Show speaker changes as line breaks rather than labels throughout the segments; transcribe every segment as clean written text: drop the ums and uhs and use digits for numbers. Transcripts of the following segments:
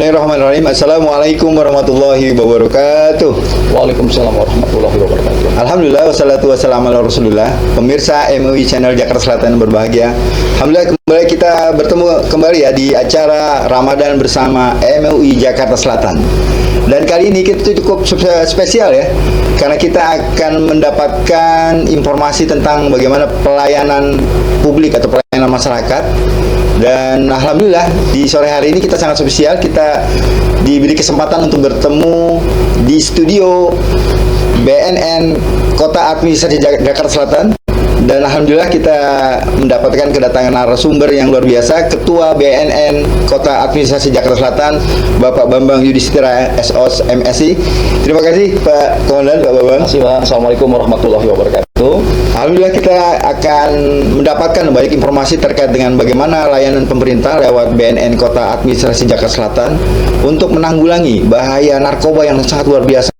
Bismillahirrahmanirrahim. Assalamualaikum warahmatullahi wabarakatuh.
Waalaikumsalam warahmatullahi wabarakatuh.
Alhamdulillah wassalatu wassalamu ala Rasulillah. Pemirsa MUI Channel Jakarta Selatan berbahagia. Alhamdulillah kembali kita bertemu kembali ya di acara Ramadan bersama MUI Jakarta Selatan. Dan kali ini kita cukup spesial ya, karena kita akan mendapatkan informasi tentang bagaimana pelayanan publik atau pelayanan masyarakat. Dan alhamdulillah di sore hari ini kita sangat spesial, kita diberi kesempatan untuk bertemu di studio BNN Kota Administrasi Jakarta Selatan. Dan alhamdulillah kita mendapatkan kedatangan narasumber yang luar biasa, Ketua BNN Kota Administrasi Jakarta Selatan, Bapak Bambang Yudhistira SOS MSI. Terima kasih Pak Komandan, Pak Bambang.
Terima kasih Pak. Assalamualaikum warahmatullahi wabarakatuh.
Alhamdulillah kita akan mendapatkan banyak informasi terkait dengan bagaimana layanan pemerintah lewat BNN Kota Administrasi Jakarta Selatan untuk menanggulangi bahaya narkoba yang sangat luar biasa.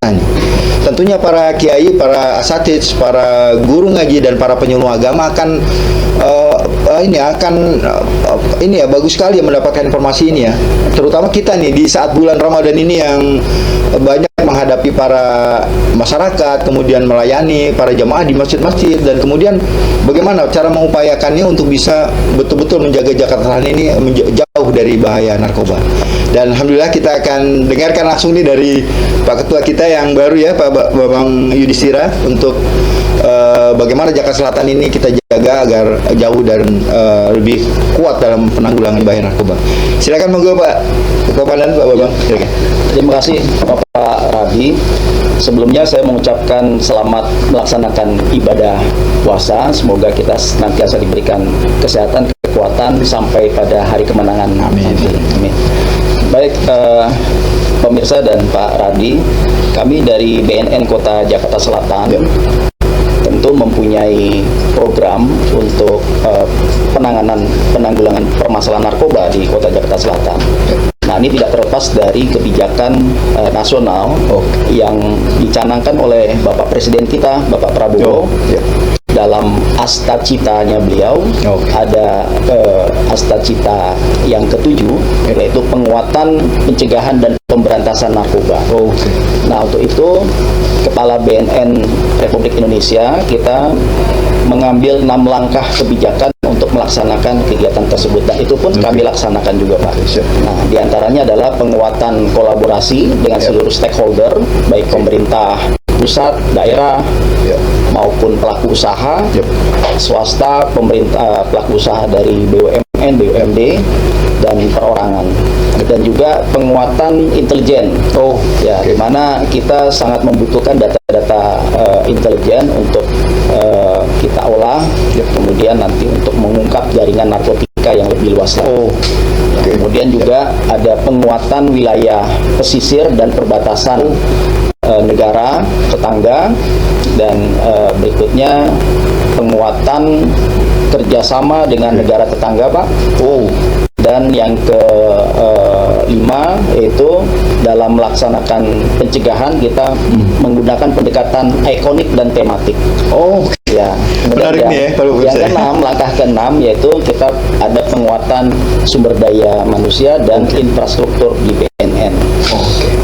Tentunya para kiai, para asatidz, para guru ngaji dan para penyuluh agama akan bagus sekali mendapatkan informasi ini ya. Terutama kita nih di saat bulan Ramadan ini yang banyak menghadapi para masyarakat, kemudian melayani para jamaah di masjid-masjid, dan kemudian bagaimana cara mengupayakannya untuk bisa betul-betul menjaga Jakarta Selatan ini jauh dari bahaya narkoba. Dan alhamdulillah kita akan dengarkan langsung nih dari Pak Ketua kita yang baru ya, Pak Bambang Yudhistira, untuk bagaimana Jakarta Selatan ini kita jaga agar jauh dan lebih kuat dalam penanggulangan bahaya narkoba. Silakan monggo Pak Komandan, Pak Bambang. Silakan.
Terima kasih Bapak Rabi. Sebelumnya saya mengucapkan selamat melaksanakan ibadah puasa. Semoga kita senantiasa diberikan kesehatan, kekuatan sampai pada hari kemenangan.
Amin.
Amin. Baik, pemirsa dan Pak Radi, kami dari BNN Kota Jakarta Selatan tentu mempunyai program untuk penanggulangan permasalahan narkoba di Kota Jakarta Selatan. Nah, ini tidak terlepas dari kebijakan nasional yang dicanangkan oleh Bapak Presiden kita, Bapak Prabowo. Dalam asta citanya beliau ada asta cita yang ketujuh, yaitu penguatan pencegahan dan pemberantasan narkoba. Nah, untuk itu Kepala BNN Republik Indonesia kita mengambil 6 langkah kebijakan untuk melaksanakan kegiatan tersebut, dan itu pun kami laksanakan juga Pak. Nah, diantaranya adalah penguatan kolaborasi dengan seluruh stakeholder, baik pemerintah pusat, daerah, maupun pelaku usaha, swasta, pemerintah, pelaku usaha dari BUMN, BUMD, dan perorangan. Dan juga penguatan intelijen. Di mana kita sangat membutuhkan data-data intelijen untuk kita olah, kemudian nanti untuk mengungkap jaringan narkotika yang lebih luas lagi. Kemudian juga ada penguatan wilayah pesisir dan perbatasan negara tetangga, dan berikutnya penguatan kerjasama dengan negara tetangga Pak. Dan yang kelima yaitu dalam melaksanakan pencegahan kita menggunakan pendekatan ikonik dan tematik.
Menarik nih ya.
Yang keenam, langkah keenam yaitu kita ada penguatan sumber daya manusia dan infrastruktur di BNN.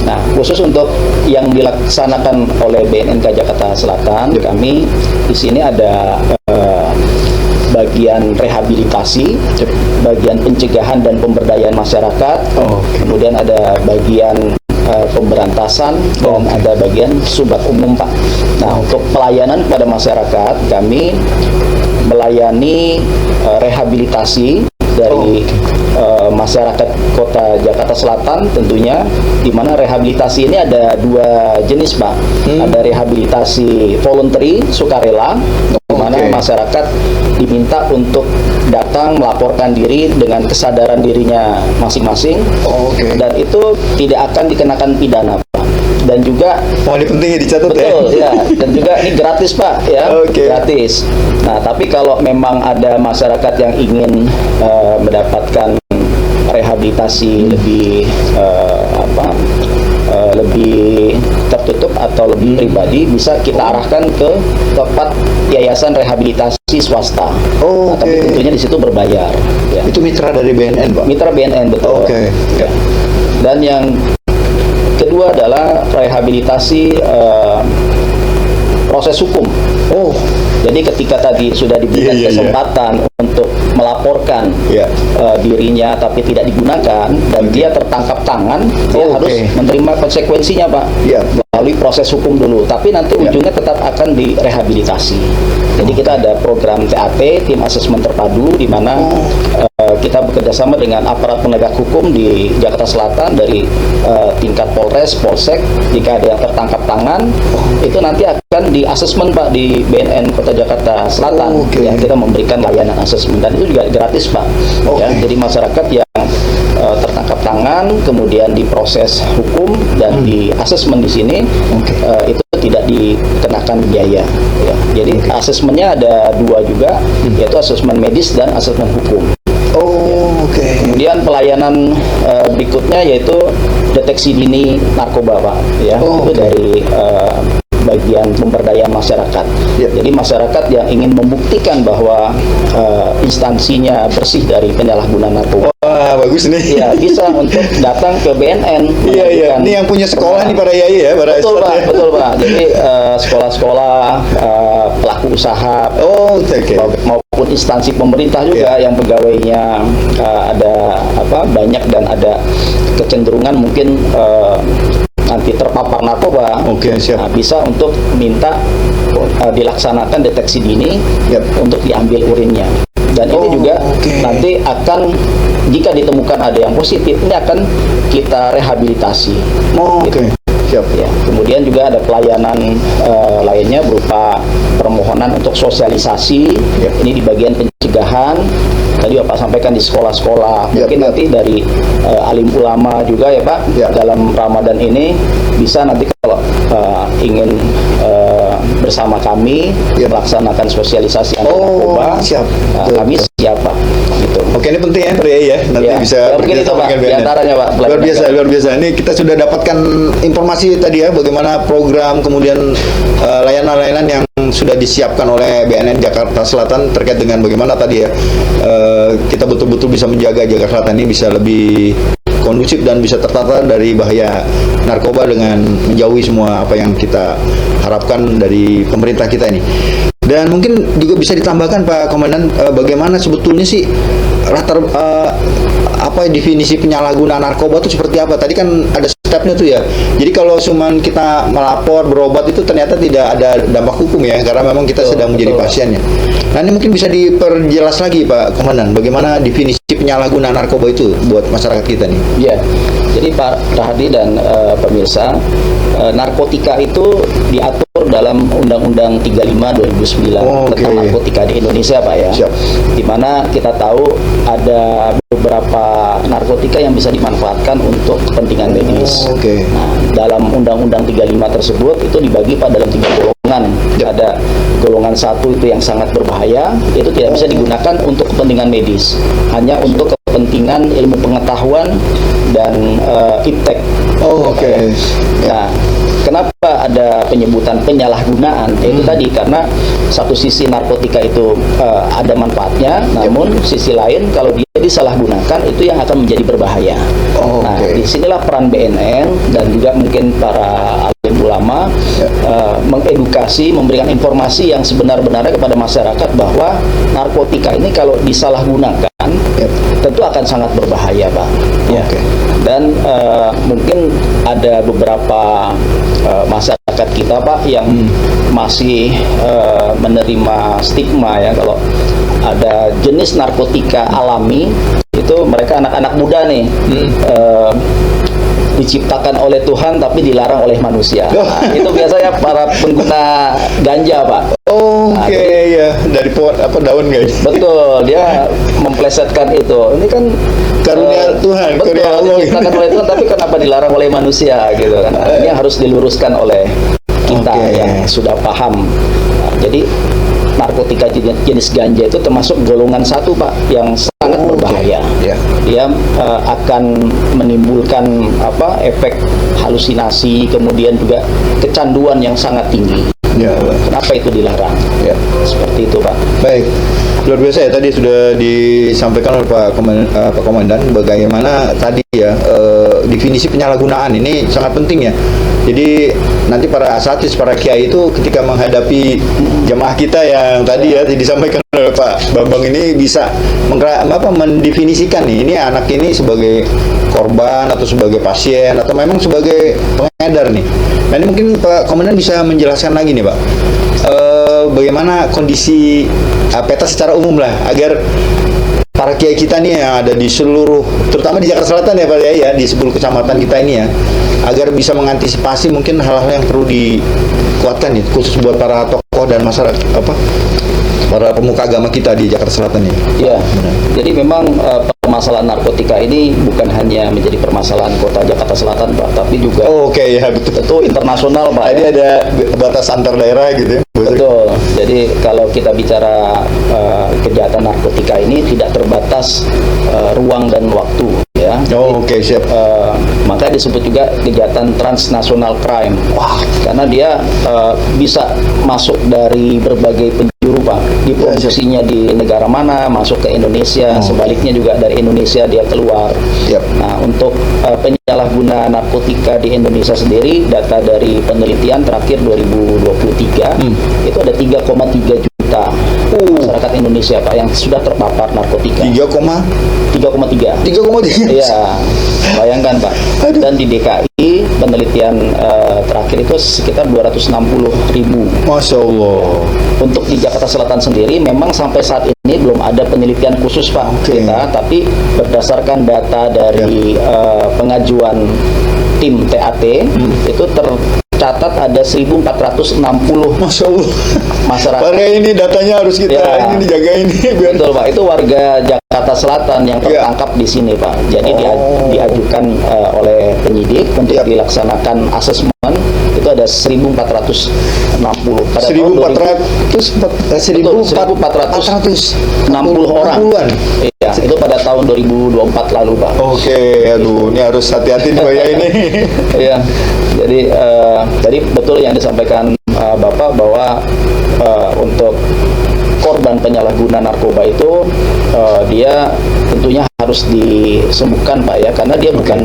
Nah, khusus untuk yang dilaksanakan oleh BNNK Jakarta Selatan, kami di sini ada bagian rehabilitasi, bagian pencegahan dan pemberdayaan masyarakat, kemudian ada bagian pemberantasan, dan ada bagian sumbat umum Pak. Nah, untuk pelayanan kepada masyarakat, kami melayani rehabilitasi dari masyarakat Kota Jakarta Selatan tentunya, di mana rehabilitasi ini ada 2 jenis Pak. Ada rehabilitasi voluntary, sukarela, di mana masyarakat diminta untuk datang melaporkan diri dengan kesadaran dirinya masing-masing, dan itu tidak akan dikenakan pidana Pak. Dan juga
ini penting ya dicatat.
Betul ya. Dan juga ini gratis Pak ya. Gratis. Nah, tapi kalau memang ada masyarakat yang ingin mendapatkan rehabilitasi lebih lebih tertutup atau lebih pribadi, bisa kita arahkan ke tempat yayasan rehabilitasi swasta. Tapi tentunya di situ berbayar.
Itu mitra dari BNN Pak?
Mitra BNN, betul. Dan yang kedua adalah rehabilitasi proses hukum.
Oh,
Jadi ketika tadi sudah diberikan kesempatan untuk melaporkan dirinya tapi tidak digunakan dan dia tertangkap tangan, dia harus menerima konsekuensinya, Pak. Melalui proses hukum dulu, tapi nanti ujungnya tetap akan direhabilitasi. Jadi kita ada program TAT, tim asesmen terpadu, di mana kita bekerjasama dengan aparat penegak hukum di Jakarta Selatan dari tingkat Polres, Polsek. Jika ada yang tertangkap tangan, itu nanti akan di asesmen, Pak, di BNN Kota Jakarta Selatan. Ya, kita memberikan layanan asesmen dan itu juga gratis, Pak. Ya, jadi masyarakat yang tertangkap tangan kemudian diproses hukum dan di asesmen di sini itu tidak dikenakan biaya. Ya. Jadi asesmennya ada dua juga, yaitu asesmen medis dan asesmen hukum. Kemudian pelayanan berikutnya yaitu deteksi dini narkoba, Pak. Ya, itu dari bagian pemberdayaan masyarakat. Jadi masyarakat yang ingin membuktikan bahwa instansinya bersih dari penyalahgunaan narkoba.
Wah, bagus nih.
Ya, bisa untuk datang ke BNN.
Iya. Ini yang punya sekolah nih para yai ya, para
betul, Pak.
ya.
Betul, Pak. Jadi sekolah-sekolah, pelaku usaha, maupun instansi pemerintah juga yang pegawainya ada banyak dan ada kecenderungan mungkin nanti terpapar narkoba, bisa untuk minta dilaksanakan deteksi dini untuk diambil urinnya. Dan ini juga nanti akan, jika ditemukan ada yang positif, ini akan kita rehabilitasi. Ya, kemudian juga ada pelayanan lainnya berupa permohonan untuk sosialisasi. Ini di bagian pencegahan. Tadi Bapak sampaikan di sekolah-sekolah, mungkin nanti dari alim ulama juga ya, Pak, dalam Ramadan ini bisa nanti kalau ingin bersama kami melaksanakan sosialisasi anti narkoba, kami siap, Pak. Gitu.
Oke, ini penting ya, Pak Yai ya. Nanti bisa
mungkin itu, Pak, diantaranya, Pak.
Luar biasa. Ini kita sudah dapatkan informasi tadi ya, bagaimana program kemudian layanan-layanan yang sudah disiapkan oleh BNN Jakarta Selatan terkait dengan bagaimana tadi ya kita betul-betul bisa menjaga Jakarta Selatan ini bisa lebih kondusif dan bisa tertata dari bahaya narkoba dengan menjauhi semua apa yang kita harapkan dari pemerintah kita ini. Dan mungkin juga bisa ditambahkan, Pak Komandan, bagaimana sebetulnya sih definisi penyalahgunaan narkoba itu seperti apa? Tadi kan ada stepnya tuh ya. Jadi kalau cuman kita melapor berobat itu ternyata tidak ada dampak hukum ya, karena memang kita sedang menjadi pasiennya. Nah, ini mungkin bisa diperjelas lagi, Pak Komandan, bagaimana definisi penyalahgunaan narkoba itu buat masyarakat kita nih?
Ya, jadi Pak Rahadi dan pemirsa, narkotika itu diatur dalam Undang-Undang 35 2009 tentang narkotika di Indonesia, Pak ya. Di mana kita tahu ada beberapa narkotika yang bisa dimanfaatkan untuk kepentingan medis. Nah, dalam Undang-Undang 35 tersebut itu dibagi, Pak, dalam 3 golongan. Ada golongan 1 itu yang sangat berbahaya, itu tidak bisa digunakan untuk kepentingan medis, hanya untuk kepentingan ilmu pengetahuan dan iptek. Nah, kenapa ada penyebutan penyalahgunaan? Itu tadi karena satu sisi narkotika itu ada manfaatnya, namun sisi lain kalau dia disalahgunakan itu yang akan menjadi berbahaya. Nah, disinilah peran BNN dan juga mungkin para alim ulama mengedukasi, memberikan informasi yang sebenar-benarnya kepada masyarakat bahwa narkotika ini kalau disalahgunakan tentu akan sangat berbahaya, Pak. Dan mungkin ada beberapa masyarakat kita, Pak, yang masih menerima stigma ya, kalau ada jenis narkotika alami itu mereka anak-anak muda nih diciptakan oleh Tuhan tapi dilarang oleh manusia. Nah, itu biasanya para pengguna ganja, Pak.
Dari pohon daun guys.
Betul, dia memplesetkan itu. Ini kan
karunia Tuhan,
betul, diciptakan oleh Tuhan tapi kenapa dilarang oleh manusia gitu kan. Ini yang harus diluruskan oleh kita yang sudah paham. Nah, jadi narkotika jenis ganja itu termasuk golongan 1, Pak, yang sangat berbahaya. Dia akan menimbulkan efek halusinasi, kemudian juga kecanduan yang sangat tinggi. Kenapa itu dilarang? Seperti itu, Pak.
Baik, luar biasa ya, tadi sudah disampaikan oleh Pak Komandan bagaimana tadi ya definisi penyalahgunaan ini sangat penting ya. Jadi nanti para asatidz, para kiai itu ketika menghadapi jamaah kita yang tadi ya disampaikan oleh Pak Bambang ini bisa mendefinisikan nih, ini anak ini sebagai korban atau sebagai pasien atau memang sebagai pengedar nih. Nah ini mungkin Pak Komandan bisa menjelaskan lagi nih Pak, bagaimana kondisi peta secara umum lah agar para kiai kita nih yang ada di seluruh, terutama di Jakarta Selatan ya Pak ya, di 10 kecamatan kita ini ya, agar bisa mengantisipasi mungkin hal-hal yang perlu dikuatkan nih, khusus buat para tokoh dan masyarakat para pemuka agama kita di Jakarta Selatan ini.
Ya, jadi memang permasalahan narkotika ini bukan hanya menjadi permasalahan kota Jakarta Selatan Pak, tapi juga
ya betul.
Itu internasional Pak.
Ini ada batas antar daerah gitu ya.
Betul. Jadi kalau kita bicara kejahatan narkotika ini tidak terbatas ruang dan waktu ya.
Siap.
Makanya disebut juga kejahatan transnational crime. Wah, karena dia bisa masuk dari berbagai penjuru Pak. Diproduksinya di negara mana, masuk ke Indonesia, sebaliknya juga dari Indonesia dia keluar.
Yep.
Nah, untuk penyalahguna narkotika di Indonesia sendiri, data dari penelitian terakhir 2023 itu ada 3,3 juta masyarakat Indonesia Pak yang sudah terpapar narkotika. 3,3. Iya, bayangkan Pak. Dan di DKI penelitian terakhir itu sekitar 260.000.
Masya Allah.
Untuk di Jakarta Selatan sendiri memang sampai saat ini belum ada penelitian khusus Pak kita, tapi berdasarkan data dari pengajuan tim TAT itu tercatat ada 1.460
Masya Allah.
masyarakat.
Warga ini datanya harus kita ini dijaga ini.
Betul Pak, itu warga Jakarta Selatan yang tertangkap di sini Pak. Jadi diajukan oleh penyidik untuk dilaksanakan asesmen, itu ada 1.460 pada 1.460 orang. Iya, itu pada tahun 2024 lalu Pak.
Aduh, ini harus hati-hati nih Pak ya ini.
Iya, jadi betul yang disampaikan Bapak bahwa untuk korban penyalahguna narkoba itu dia tentunya harus disembuhkan Pak ya, karena dia bukan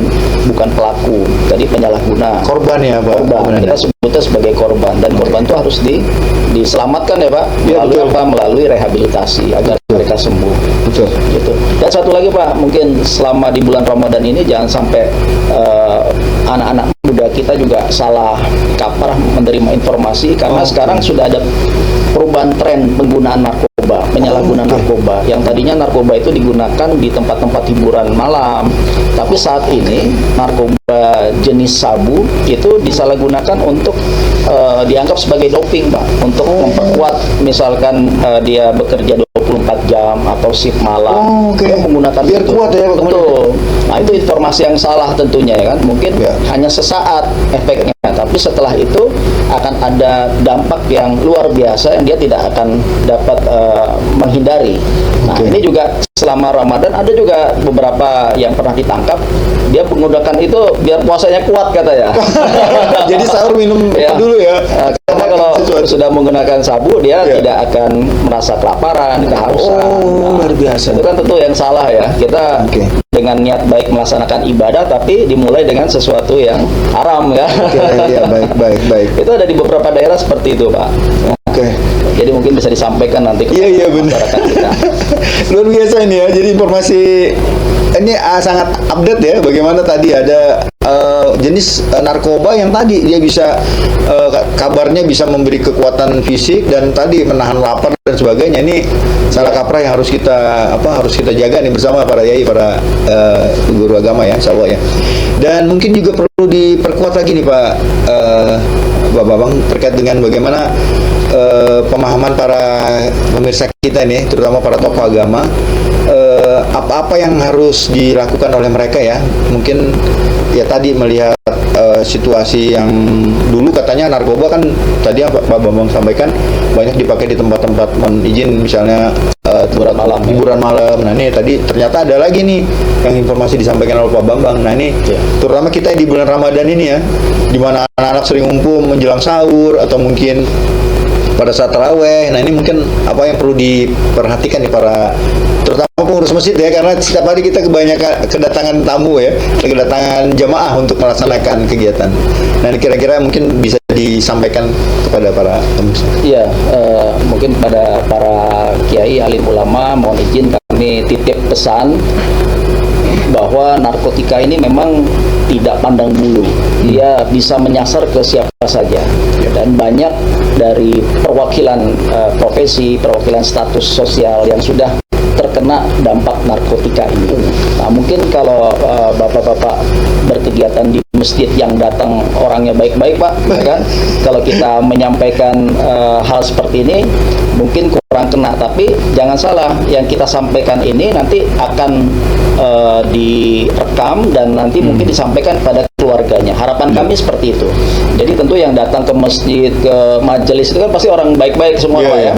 pelaku, tadi penyalahguna.
Korban ya Pak.
Korban. Kita sebutnya sebagai korban, dan korban itu harus diselamatkan ya Pak, melalui melalui rehabilitasi agar mereka sembuh.
Betul.
Gitu. Dan satu lagi Pak, mungkin selama di bulan Ramadan ini jangan sampai anak-anak muda kita juga salah kaprah menerima informasi, karena sekarang sudah ada perubahan tren penggunaan narkoba, penyalahgunaan narkoba. Yang tadinya narkoba itu digunakan di tempat-tempat hiburan malam, tapi saat ini narkoba jenis sabu itu disalahgunakan untuk dianggap sebagai doping Pak, untuk memperkuat misalkan dia bekerja 24 jam atau shift malam, dia menggunakan
biar
itu.
Kuat ya Pak.
Betul. Nah itu informasi yang salah tentunya ya kan, mungkin hanya sesaat efeknya, tapi setelah itu akan ada dampak yang luar biasa yang dia tidak akan dapat menghindari. Nah ini juga selama Ramadan ada juga beberapa yang pernah ditangkap, dia menggunakan itu biar puasanya kuat katanya.
Jadi sahur minum dulu ya.
Karena kalau sudah menggunakan sabu dia tidak akan merasa kelaparan, kehausan.
Luar biasa.
Itu kan tentu yang salah ya. Kita dengan niat baik melaksanakan ibadah, tapi dimulai dengan sesuatu yang haram ya.
Baik.
Itu ada di beberapa daerah seperti itu Pak. Jadi mungkin bisa disampaikan nanti kepada masyarakat kita.
Luar biasa ini ya. Jadi informasi ini sangat update ya. Bagaimana tadi ada jenis narkoba yang tadi dia bisa kabarnya bisa memberi kekuatan fisik dan tadi menahan lapar dan sebagainya. Ini salah kaprah yang harus kita jaga nih bersama para yai, para guru agama ya, insyaallah ya. Dan mungkin juga perlu diperkuat lagi nih Pak Bambang terkait dengan bagaimana pemahaman para pemirsa kita nih, terutama para tokoh agama, apa-apa yang harus dilakukan oleh mereka ya. Mungkin ya tadi melihat situasi yang dulu katanya narkoba kan tadi yang Pak Bambang sampaikan banyak dipakai di tempat-tempat non izin, misalnya hiburan malam. Nah ini tadi ternyata ada lagi nih yang informasi disampaikan oleh Pak Bambang. Nah ini terutama kita di bulan Ramadan ini ya, di mana anak-anak sering ngumpul menjelang sahur atau mungkin pada saat taraweh. Nah, ini mungkin apa yang perlu diperhatikan nih para terutama pengurus masjid ya, karena setiap hari kita kebanyakan kedatangan tamu ya, kedatangan jamaah untuk melaksanakan kegiatan. Nah, ini kira-kira mungkin bisa disampaikan kepada para pemirsa.
Iya, mungkin pada para kiai alim ulama mohon izin kami titip pesan bahwa narkotika ini memang tidak pandang bulu, dia bisa menyasar ke siapa saja, dan banyak dari perwakilan profesi, perwakilan status sosial yang sudah terkena dampak narkotika ini. Nah, mungkin kalau bapak-bapak berkegiatan di masjid yang datang orangnya baik-baik, Pak, ya kan? Kalau kita menyampaikan hal seperti ini mungkin kurang kena, tapi jangan salah, yang kita sampaikan ini nanti akan direkam dan nanti mungkin disampaikan pada keluarganya. Harapan kami seperti itu. Jadi tentu yang datang ke masjid, ke majelis itu kan pasti orang baik-baik semua, Pak, ya.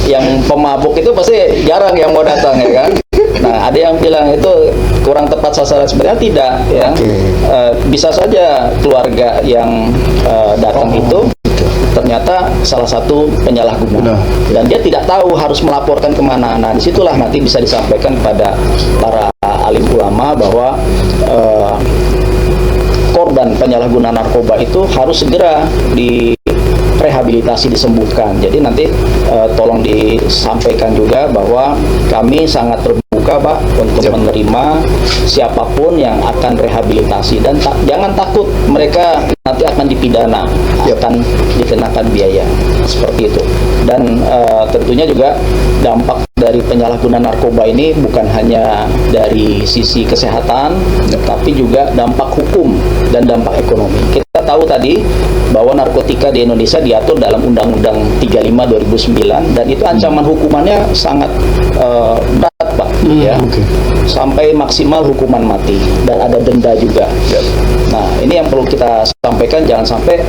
Yang pemabuk itu pasti jarang yang mau datang, ya kan. Nah, ada yang bilang itu kurang tepat sasaran, sebenarnya tidak, ya. Bisa saja keluarga yang datang itu ternyata salah satu penyalahguna dan dia tidak tahu harus melaporkan kemana. Nah, disitulah nanti bisa disampaikan kepada para alim ulama bahwa korban penyalahguna narkoba itu harus segera direhabilitasi, disembuhkan. Jadi nanti tolong disampaikan juga bahwa kami sangat terbuka, Pak, untuk menerima siapapun yang akan rehabilitasi, dan jangan takut, mereka nanti akan dipidana, akan dikenakan biaya seperti itu. Dan tentunya juga dampak dari penyalahgunaan narkoba ini bukan hanya dari sisi kesehatan, tapi juga dampak hukum dan dampak ekonomi. Kita tahu tadi bahwa narkotika di Indonesia diatur dalam Undang-Undang 35 2009 dan itu ancaman hukumannya sangat berat, Pak, ya. Sampai maksimal hukuman mati dan ada denda juga. Nah, ini yang perlu kita sampaikan, jangan sampai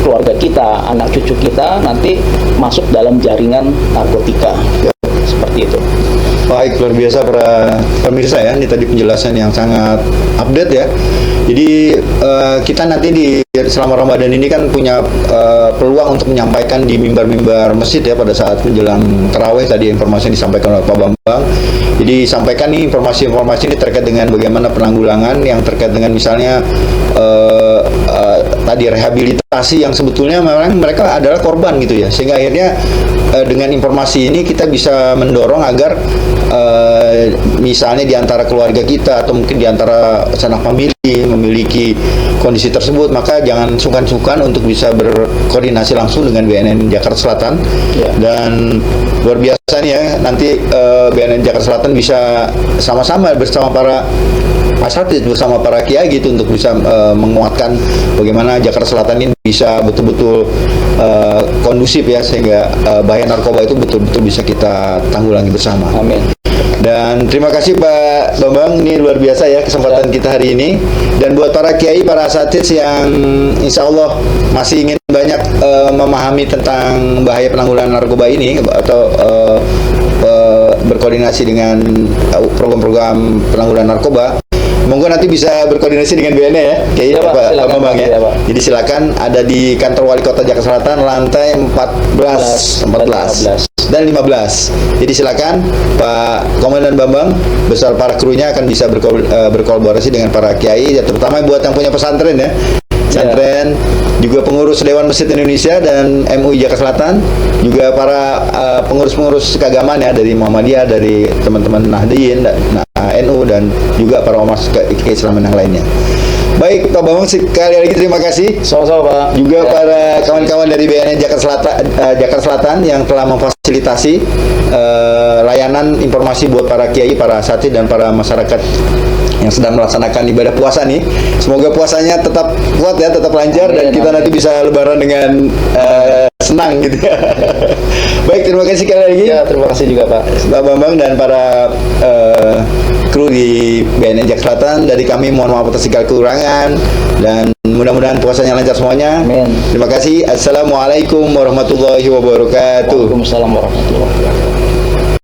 keluarga kita, anak cucu kita nanti masuk dalam jaringan narkotika. Seperti itu.
Baik, luar biasa para pemirsa ya. Ini tadi penjelasan yang sangat update ya. Jadi kita nanti selama Ramadan ini kan punya peluang untuk menyampaikan di mimbar-mimbar masjid ya pada saat menjelang tarawih. Tadi informasi yang disampaikan oleh Pak Bambang. Jadi sampaikan nih informasi-informasi ini terkait dengan bagaimana penanggulangan yang terkait dengan misalnya tadi rehabilitasi yang sebetulnya memang mereka adalah korban gitu ya, sehingga akhirnya dengan informasi ini kita bisa mendorong agar misalnya di antara keluarga kita atau mungkin di antara sanak famili memiliki kondisi tersebut, maka jangan sungkan-sungkan untuk bisa berkoordinasi langsung dengan BNN Jakarta Selatan. Dan luar biasa nih ya, nanti BNN Jakarta Selatan bisa sama-sama bersama para asatidz, bersama para kiai gitu untuk bisa menguatkan bagaimana Jakarta Selatan ini bisa betul-betul kondusif ya, sehingga bahaya narkoba itu betul-betul bisa kita tanggulangi bersama.
Amin.
Dan terima kasih Pak Bambang, ini luar biasa ya kesempatan kita hari ini. Dan buat para kiai, para asatidz yang insya Allah masih ingin banyak memahami tentang bahaya penanggulangan narkoba ini atau berkoordinasi dengan program-program penanggulangan narkoba, monggo nanti bisa berkoordinasi dengan BNN ya, Kiai, Pak Bambang ya. Jadi silakan, ada di kantor Wali Kota Jakarta Selatan lantai 14 dan 15. Jadi silakan Pak Komandan Bambang beserta para krunya akan bisa berkolaborasi dengan para kiai, ya, terutama buat yang punya pesantren ya. Pesantren, juga pengurus Dewan Masjid Indonesia dan MUI Jakarta Selatan, juga para pengurus-pengurus keagamaan ya, dari Muhammadiyah, dari teman-teman Nahdliyin, NU, dan juga para ormas keislaman yang lainnya. Baik, Pak Bambang, sekali lagi terima kasih.
Sama-sama, Pak.
Juga para kawan-kawan dari BNN Jakarta Selatan yang telah memfasilitasi layanan informasi buat para kiai, para asatidz, dan para masyarakat yang sedang melaksanakan ibadah puasa nih. Semoga puasanya tetap kuat ya, tetap lancar, dan kita nanti bisa lebaran dengan senang gitu ya. Baik, terima kasih sekali lagi.
Ya, terima kasih juga Pak
Bambang dan para kru di BNN Jakarta Selatan. Dari kami mohon maaf atas segala kekurangan, dan mudah-mudahan puasanya lancar semuanya.
Amin.
Terima kasih. Assalamualaikum warahmatullahi wabarakatuh.
Waalaikumsalam warahmatullahi wabarakatuh.